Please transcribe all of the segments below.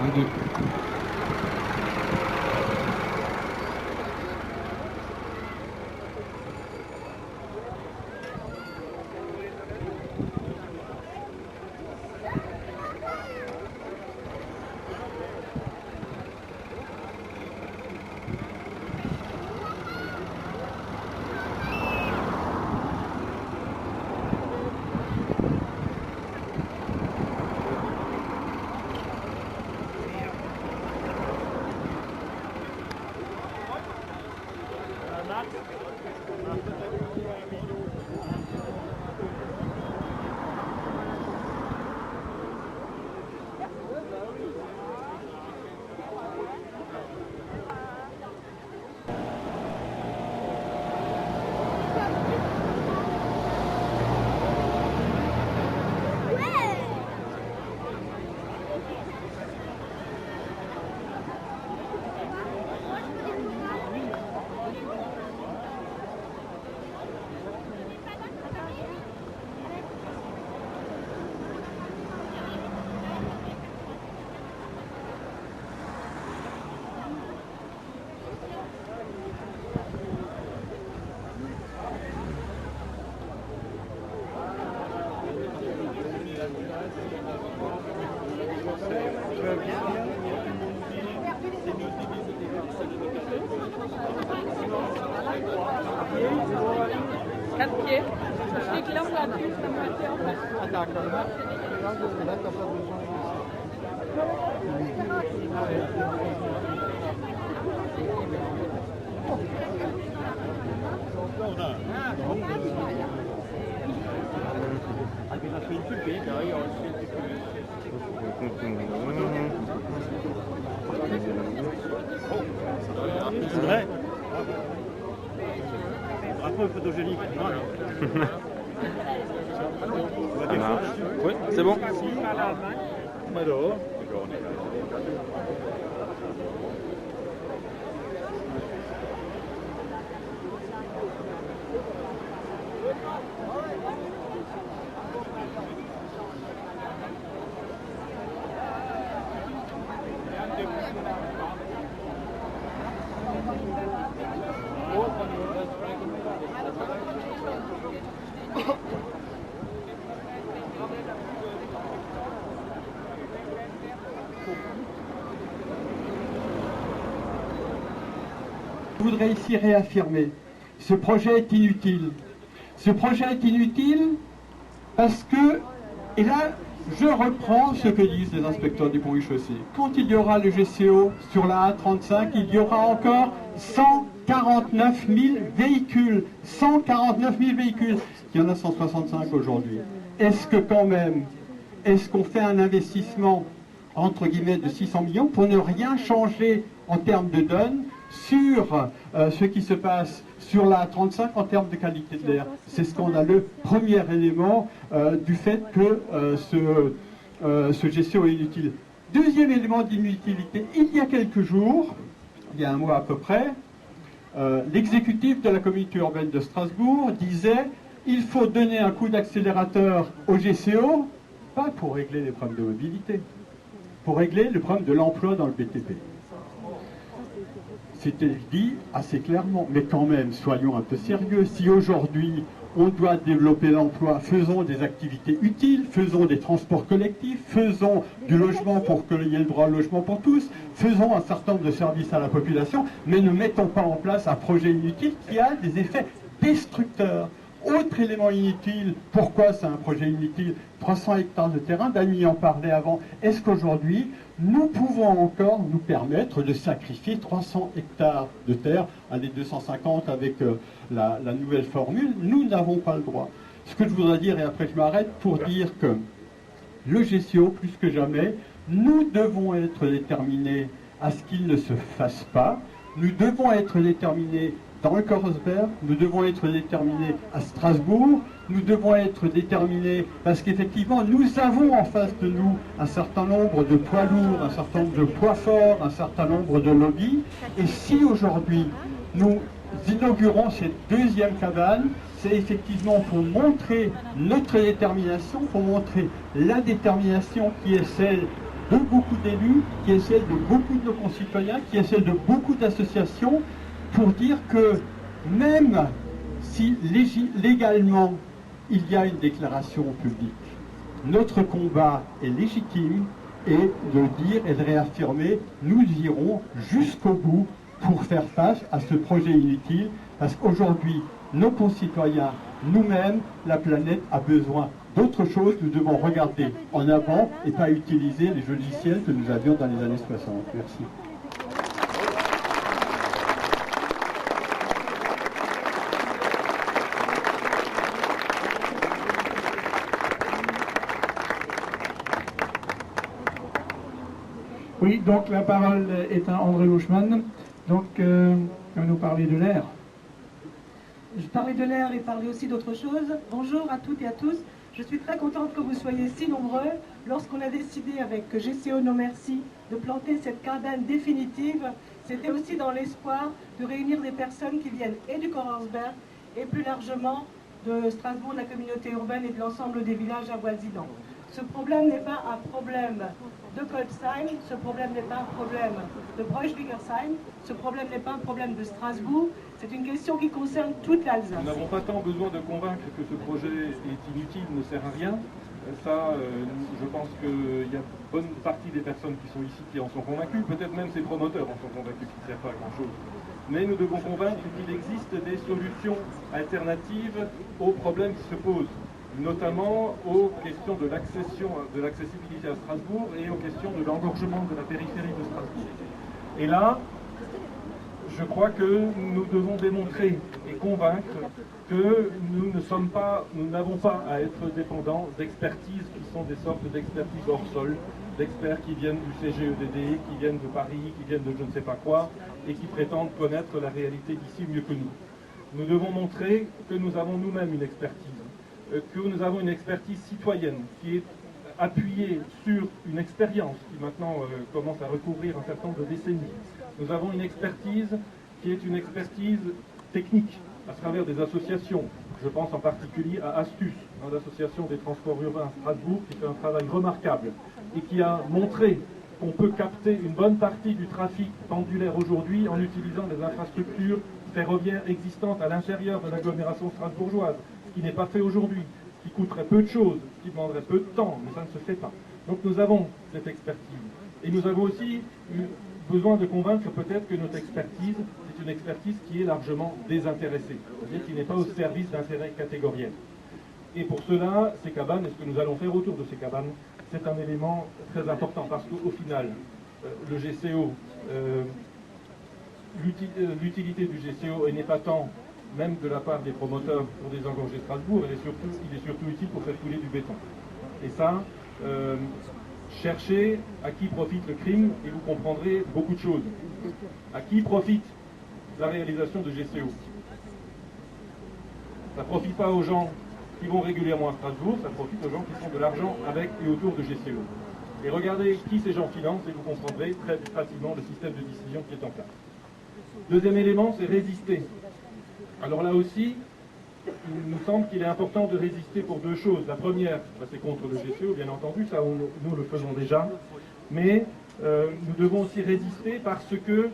Un, deux. Quatre pieds. Je réclame la puce, la moitié en fait. Ah d'accord. Parce que là, t'as pas besoin C'est vrai. Bravo, photogénique. Oui, c'est bon. Alors. Je voudrais ici réaffirmer, ce projet est inutile. Ce projet est inutile parce que, et là, je reprends ce que disent les inspecteurs du pont et chaussée. Quand il y aura le GCO sur la A35, il y aura encore 149 000 véhicules. 149 000 véhicules. Il y en a 165 aujourd'hui. Est-ce que quand même, est-ce qu'on fait un investissement, entre guillemets, de 600 millions pour ne rien changer en termes de donne sur ce qui se passe sur la A35 en termes de qualité de l'air? C'est scandaleux. Premier élément du fait que ce GCO est inutile. Deuxième élément d'inutilité, il y a quelques jours, il y a un mois à peu près, l'exécutif de la communauté urbaine de Strasbourg disait il faut donner un coup d'accélérateur au GCO, pas pour régler les problèmes de mobilité, pour régler le problème de l'emploi dans le BTP. C'était dit assez clairement, mais quand même, soyons un peu sérieux. Si aujourd'hui, on doit développer l'emploi, faisons des activités utiles, faisons des transports collectifs, faisons du logement pour qu'il y ait le droit au logement pour tous, faisons un certain nombre de services à la population, mais ne mettons pas en place un projet inutile qui a des effets destructeurs. Autre élément inutile, pourquoi c'est un projet inutile? 300 hectares de terrain, Dany en parlait avant. Est-ce qu'aujourd'hui, nous pouvons encore nous permettre de sacrifier 300 hectares de terre à des 250 avec la nouvelle formule? Nous n'avons pas le droit. Ce que je voudrais dire, et après je m'arrête, pour dire que le GCO, plus que jamais, nous devons être déterminés à ce qu'il ne se fasse pas. Nous devons être déterminés dans le Korosberg, nous devons être déterminés à Strasbourg, nous devons être déterminés parce qu'effectivement nous avons en face de nous un certain nombre de poids lourds, un certain nombre de poids forts, un certain nombre de lobbies. Et si aujourd'hui nous inaugurons cette deuxième cabane, c'est effectivement pour montrer notre détermination, pour montrer la détermination qui est celle de beaucoup d'élus, qui est celle de beaucoup de nos concitoyens, qui est celle de beaucoup d'associations, pour dire que même si légalement il y a une déclaration publique, notre combat est légitime et de le dire et de réaffirmer, nous irons jusqu'au bout pour faire face à ce projet inutile, parce qu'aujourd'hui, nos concitoyens, nous-mêmes, la planète a besoin d'autre chose. Nous devons regarder en avant et pas utiliser les logiciels que nous avions dans les années 60. Merci. Oui, donc la parole est à André Louchman, donc va nous parler de l'air. Je parlais de l'air et parler aussi d'autre chose. Bonjour à toutes et à tous. Je suis très contente que vous soyez si nombreux. Lorsqu'on a décidé avec GCO No Merci de planter cette cabane définitive, c'était aussi dans l'espoir de réunir des personnes qui viennent et du Korosberg et plus largement de Strasbourg, de la communauté urbaine et de l'ensemble des villages avoisinants. Ce problème n'est pas un problème de Kolbsheim, ce problème n'est pas un problème de Braunschweigersheim, ce problème n'est pas un problème de Strasbourg, c'est une question qui concerne toute l'Alsace. Nous n'avons pas tant besoin de convaincre que ce projet est inutile, ne sert à rien. Ça, je pense qu'il y a une bonne partie des personnes qui sont ici qui en sont convaincus, peut-être même ces promoteurs en sont convaincus qu'il ne sert pas à grand-chose. Mais nous devons convaincre qu'il existe des solutions alternatives aux problèmes qui se posent, notamment aux questions de l'accessibilité à Strasbourg et aux questions de l'engorgement de la périphérie de Strasbourg. Et là, je crois que nous devons démontrer et convaincre que nous n'avons pas à être dépendants d'expertises qui sont des sortes d'expertises hors sol, d'experts qui viennent du CGEDD, qui viennent de Paris, qui viennent de je ne sais pas quoi, et qui prétendent connaître la réalité d'ici mieux que nous. Nous devons montrer que nous avons nous-mêmes une expertise, que nous avons une expertise citoyenne qui est appuyée sur une expérience qui maintenant commence à recouvrir un certain nombre de décennies. Nous avons une expertise qui est une expertise technique à travers des associations. Je pense en particulier à Astus, l'association des transports urbains à Strasbourg, qui fait un travail remarquable et qui a montré qu'on peut capter une bonne partie du trafic pendulaire aujourd'hui en utilisant des infrastructures ferroviaires existantes à l'intérieur de l'agglomération strasbourgeoise, ce qui n'est pas fait aujourd'hui, ce qui coûterait peu de choses, ce qui demanderait peu de temps, mais ça ne se fait pas. Donc nous avons cette expertise. Et nous avons aussi besoin de convaincre peut-être que notre expertise, c'est une expertise qui est largement désintéressée, c'est-à-dire qui n'est pas au service d'intérêts catégoriels. Et pour cela, ces cabanes, et ce que nous allons faire autour de ces cabanes, c'est un élément très important, parce qu'au final, le GCO, l'utilité du GCO n'est pas tant, même de la part des promoteurs pour désengorger Strasbourg, il est surtout utile pour faire couler du béton. Et ça, cherchez à qui profite le crime et vous comprendrez beaucoup de choses. À qui profite la réalisation de GCO? Ça ne profite pas aux gens qui vont régulièrement à Strasbourg, ça profite aux gens qui font de l'argent avec et autour de GCO. Et regardez qui ces gens financent et vous comprendrez très facilement le système de décision qui est en place. Deuxième élément, c'est résister. Alors là aussi, il nous semble qu'il est important de résister pour deux choses. La première, c'est contre le GCO, bien entendu, ça nous le faisons déjà, mais nous devons aussi résister parce que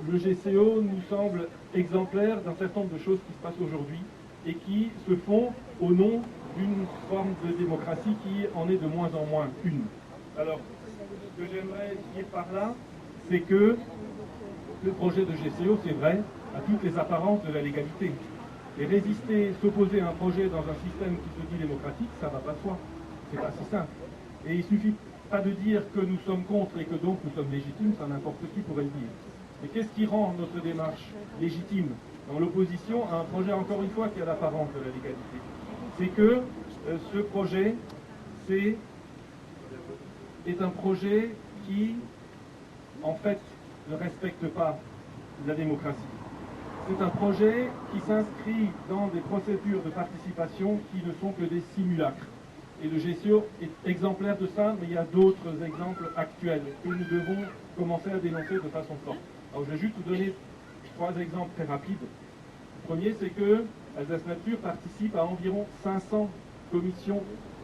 le GCO nous semble exemplaire d'un certain nombre de choses qui se passent aujourd'hui et qui se font au nom d'une forme de démocratie qui en est de moins en moins une. Alors, ce que j'aimerais dire par là, c'est que le projet de GCO, c'est vrai, a toutes les apparences de la légalité. Et résister, s'opposer à un projet dans un système qui se dit démocratique, ça ne va pas de soi. C'est pas si simple. Et il ne suffit pas de dire que nous sommes contre et que donc nous sommes légitimes, ça n'importe qui pourrait le dire. Mais qu'est-ce qui rend notre démarche légitime dans l'opposition à un projet, encore une fois, qui a l'apparence de la légalité? C'est que ce projet est un projet qui, en fait, ne respecte pas la démocratie. c'est un projet qui s'inscrit dans des procédures de participation qui ne sont que des simulacres. Et le GCO est exemplaire de ça, mais il y a d'autres exemples actuels que nous devons commencer à dénoncer de façon forte. Alors je vais juste vous donner 3 exemples très rapides. Le premier, c'est que Alsace Nature participe à environ 500 commissions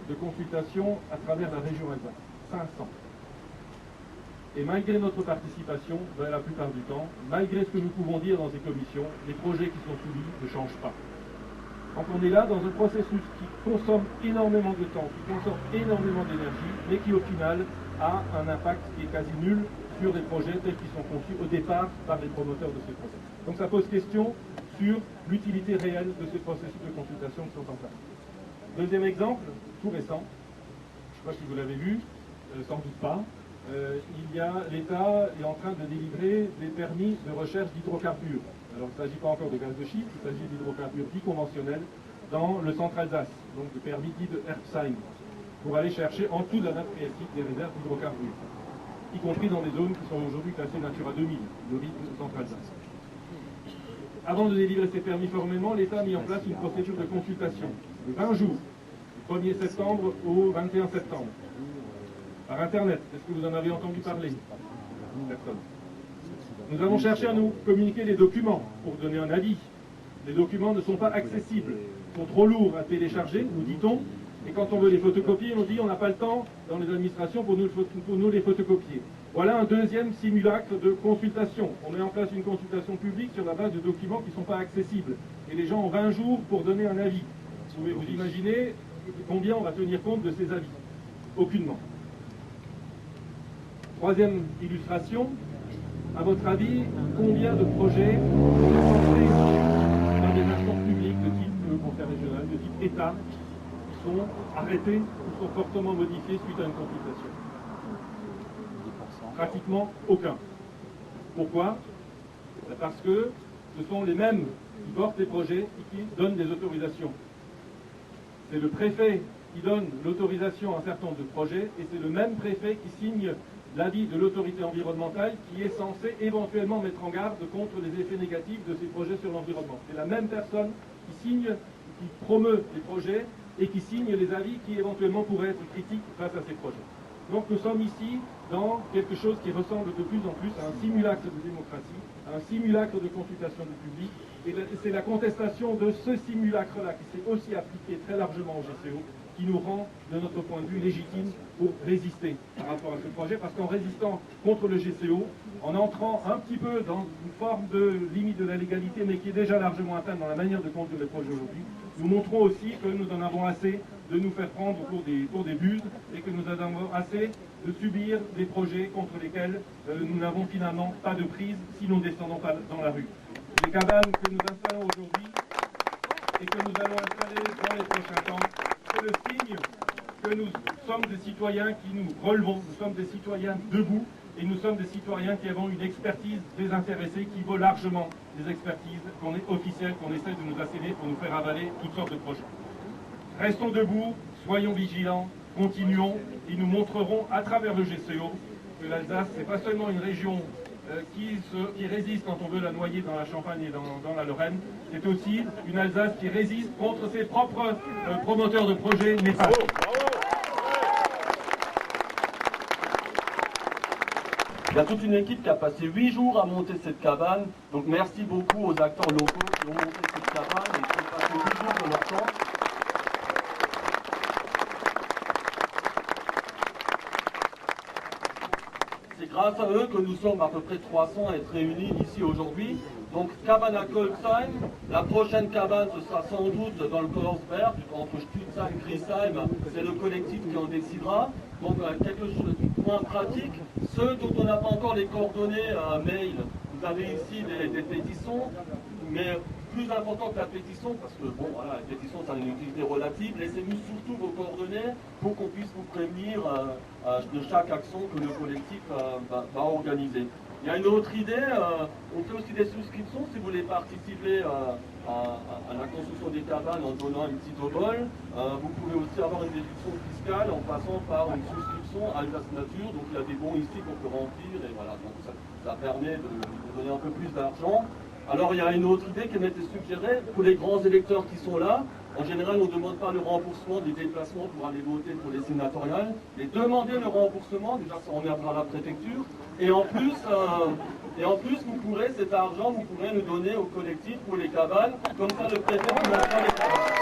de consultation à travers la région Alsace. 500. Et malgré notre participation, la plupart du temps, malgré ce que nous pouvons dire dans ces commissions, les projets qui sont soumis ne changent pas. Donc on est là dans un processus qui consomme énormément de temps, qui consomme énormément d'énergie, mais qui au final a un impact qui est quasi nul sur les projets tels qu'ils sont conçus au départ par les promoteurs de ces projets. Donc ça pose question sur l'utilité réelle de ces processus de consultation qui sont en place. Deuxième exemple, tout récent, je ne sais pas si vous l'avez vu, sans doute pas, l'État est en train de délivrer des permis de recherche d'hydrocarbures. Alors il ne s'agit pas encore de gaz de schiste, il s'agit d'hydrocarbures dits conventionnels dans le centre Alsace, donc de permis dits de Herbsheim, pour aller chercher en dessous de la nappe phréatique des réserves d'hydrocarbures, y compris dans des zones qui sont aujourd'hui classées Natura 2000, le centre Alsace. Avant de délivrer ces permis formellement, l'État a mis en place une procédure de consultation de 20 jours, du 1er septembre au 21 septembre, par Internet. Est-ce que vous en avez entendu parler? Personne. Nous avons cherché à nous communiquer des documents pour donner un avis. Les documents ne sont pas accessibles, ils sont trop lourds à télécharger, nous dit-on, et quand on veut les photocopier, on dit on n'a pas le temps dans les administrations pour nous les photocopier. Voilà un deuxième simulacre de consultation. On met en place une consultation publique sur la base de documents qui ne sont pas accessibles. Et les gens ont 20 jours pour donner un avis. Vous pouvez vous imaginer combien on va tenir compte de ces avis? Aucunement. Troisième illustration, à votre avis, combien de projets sont portés dans des instances publiques de type conseil régional, de type État, sont arrêtés ou sont fortement modifiés suite à une consultation? Pratiquement aucun. Pourquoi? Parce que ce sont les mêmes qui portent les projets et qui donnent des autorisations. C'est le préfet qui donne l'autorisation à un certain nombre de projets et c'est le même préfet qui signe l'avis de l'autorité environnementale qui est censé éventuellement mettre en garde contre les effets négatifs de ces projets sur l'environnement. C'est la même personne qui signe, qui promeut les projets et qui signe les avis qui éventuellement pourraient être critiques face à ces projets. Donc nous sommes ici dans quelque chose qui ressemble de plus en plus à un simulacre de démocratie, à un simulacre de consultation du public. Et c'est la contestation de ce simulacre-là qui s'est aussi appliqué très largement au GCO qui nous rend, de notre point de vue, légitime pour résister par rapport à ce projet, parce qu'en résistant contre le GCO, en entrant un petit peu dans une forme de limite de la légalité, mais qui est déjà largement atteinte dans la manière de conduire les projets aujourd'hui, nous montrons aussi que nous en avons assez de nous faire prendre pour des buses, et que nous en avons assez de subir des projets contre lesquels nous n'avons finalement pas de prise si nous ne descendons pas dans la rue. Les cabanes que nous installons aujourd'hui, et que nous allons installer dans les prochains temps, c'est le signe que nous sommes des citoyens qui nous relevons, nous sommes des citoyens debout et nous sommes des citoyens qui avons une expertise désintéressée qui vaut largement des expertises officielles qu'on essaie de nous asséner pour nous faire avaler toutes sortes de projets. Restons debout, soyons vigilants, continuons et nous montrerons à travers le GCO que l'Alsace, c'est pas seulement une région qui résiste quand on veut la noyer dans la Champagne et dans la Lorraine, c'est aussi une Alsace qui résiste contre ses propres promoteurs de projets néfastes. Il y a toute une équipe qui a passé 8 jours à monter cette cabane, donc merci beaucoup aux acteurs locaux qui ont monté cette cabane et qui ont passé 8 jours de leur temps. C'est grâce à eux que nous sommes à peu près 300 à être réunis ici aujourd'hui. Donc cabane à Kolsheim, la prochaine cabane ce sera sans doute dans le Korsberg, entre Stutzheim et Griesheim, c'est le collectif qui en décidera. Donc quelque chose de point pratique, ceux dont on n'a pas encore les coordonnées mail, vous avez ici des pétitions, mais plus important que la pétition, parce que bon voilà, la pétition ça a une utilité relative, laissez-nous surtout vos coordonnées pour qu'on puisse vous prévenir de chaque action que le collectif va organiser. Il y a une autre idée, on fait aussi des souscriptions si vous voulez participer à la construction des cabanes en donnant une petite obole. Vous pouvez aussi avoir une déduction fiscale en passant par une souscription à Alsace Nature, donc il y a des bons ici qu'on peut remplir et voilà, donc ça permet de donner un peu plus d'argent. Alors il y a une autre idée qui m'était suggérée pour les grands électeurs qui sont là. En général, on ne demande pas le remboursement des déplacements pour aller voter pour les sénatoriales, mais demander le remboursement, déjà ça on est par la préfecture, et en plus, vous pourrez, cet argent, vous pourrez le donner au collectif pour les cabanes, comme ça le préfet financera les cabanes.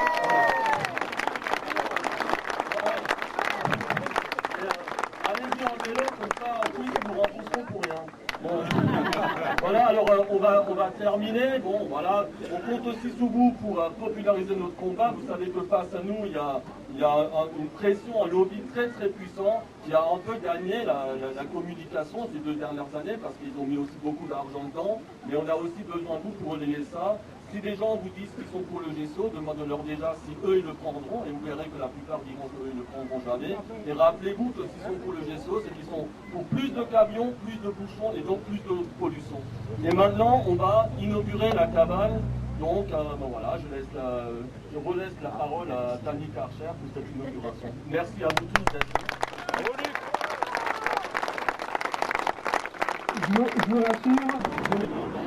Allez-y en vélo, comme ça en plus ils vous rembourseront pour rien. Voilà, alors on va terminer. Bon, voilà, on compte aussi sur vous pour populariser notre combat. Vous savez que face à nous, il y a une pression, un lobby très très puissant qui a un peu gagné la communication ces 2 dernières années parce qu'ils ont mis aussi beaucoup d'argent dedans. Mais on a aussi besoin de vous pour relayer ça. Si des gens vous disent qu'ils sont pour le GSO, demandez-leur déjà si eux ils le prendront, et vous verrez que la plupart diront qu'eux ils ne le prendront jamais. Et rappelez-vous que s'ils sont pour le GSO, c'est qu'ils sont pour plus de camions, plus de bouchons et donc plus de pollution. Et maintenant, on va inaugurer la cabane. Donc, bon voilà, je relaisse la parole à Tani Karcher pour cette inauguration. Merci à vous tous d'être là. Je vous rassure.